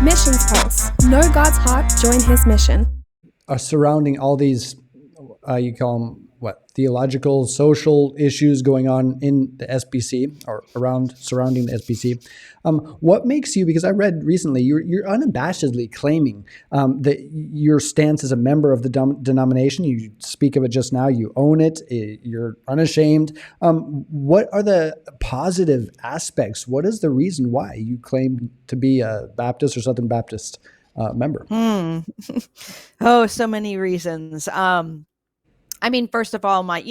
Missions Pulse. Know God's heart, join his mission. Surrounding all these, you call them theological, social issues going on in the SBC or surrounding the SBC. What makes you, because I read recently, you're unabashedly claiming that your stance as a member of the denomination, you speak of it just now, you own it, you're unashamed. What are the positive aspects? What is the reason why you claim to be a Baptist or Southern Baptist member? Oh, so many reasons. I mean, first of all, my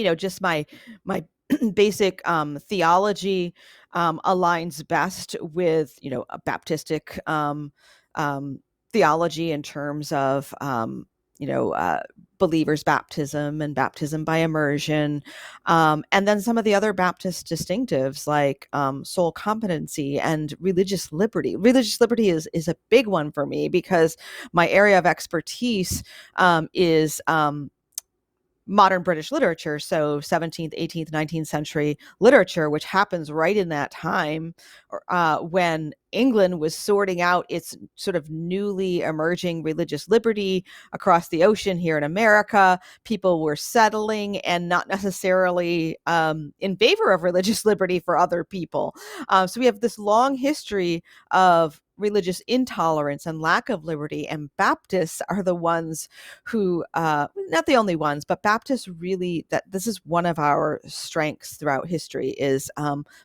basic theology aligns best with, a Baptistic theology in terms of, believers' baptism and baptism by immersion. And then some of the other Baptist distinctives like soul competency and religious liberty. Religious liberty is a big one for me because my area of expertise is modern British literature, so 17th, 18th, 19th century literature, which happens right in that time when England was sorting out its sort of newly emerging religious liberty across the ocean here in America. People were settling and not necessarily in favor of religious liberty for other people. So we have this long history of religious intolerance and lack of liberty, and Baptists are the ones who, not the only ones, but Baptists really, that this is one of our strengths throughout history, is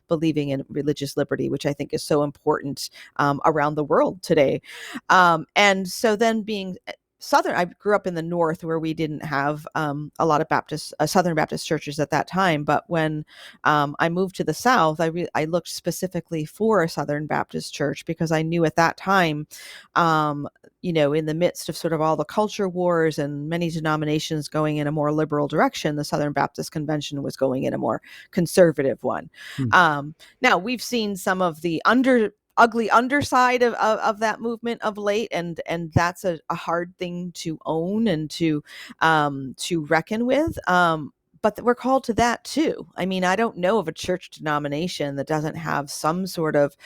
believing in religious liberty, which I think is so important around the world today. And so then being Southern, I grew up in the North where we didn't have a lot of Southern Baptist churches at that time. But when I moved to the South, I looked specifically for a Southern Baptist church because I knew at that time, in the midst of sort of all the culture wars and many denominations going in a more liberal direction, the Southern Baptist Convention was going in a more conservative one. Now we've seen some of the ugly underside of that movement of late, and that's a hard thing to own and to reckon with. But we're called to that too. I mean, I don't know of a church denomination that doesn't have some sort of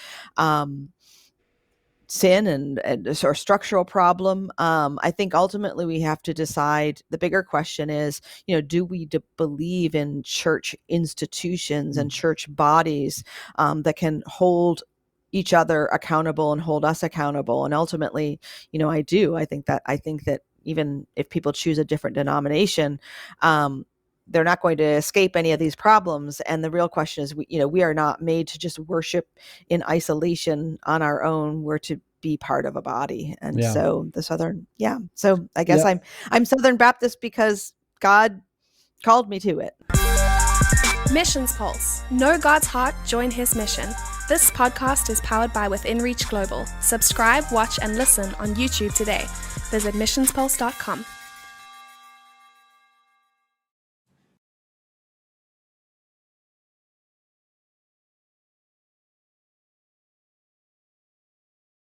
sin and or structural problem. I think ultimately we have to decide. The bigger question is, do we believe in church institutions and church bodies that can hold each other accountable and hold us accountable? And ultimately, I do. I think that even if people choose a different denomination, they're not going to escape any of these problems. And the real question is, we are not made to just worship in isolation on our own. We're to be part of a body. And so the Southern, So I guess I'm Southern Baptist because God called me to it. Missions Pulse. Know God's heart, join his mission. This podcast is powered by Within Reach Global. Subscribe, watch, and listen on YouTube today. Visit missionspulse.com.